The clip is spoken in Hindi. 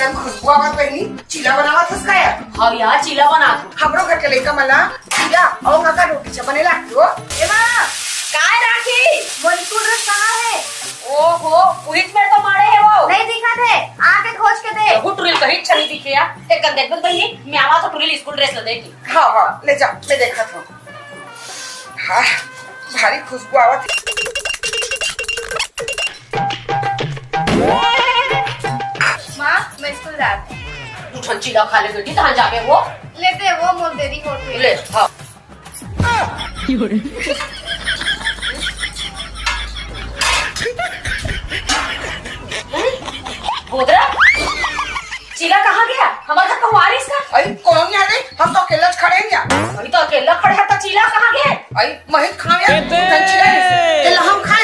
कैसन खुशबू आवत बहनी, चीला बनावत हस काय? हाँ यार चीला बना दो। हमरो घर के लइका मला चीला और काका रोटी से बने लागती हो। एमा काय राखी वो स्कूल ड्रेस कहाँ है? ओहो पुलिस में तो मारे है वो नहीं दिखा थे, आके खोज के दे। वो टुरिल कहीं छनी दिखे या एक गंदे में बहनी मैं आवा तो टुरिल स्कूल ड्रेस ले देगी। हाँ हाँ ले जा, मैं देखा था। हाँ भारी खुशबू आवत है। माँ मैं स्कूल जाती तू ठन चीला खा ले बेटी कहाँ जाके वो लेते वो मोल देरी होती ले। हाँ गोदरा चीला कहाँ गया? हमारे घर कहूँ आ रही इसका? अरे कौन यहाँ रे? हम तो अकेला खड़े हैं यहाँ। अभी तो अकेला खड़े हैं तो चीला कहाँ गया? अरे महित खाओ यार, चीला है। चल हम खा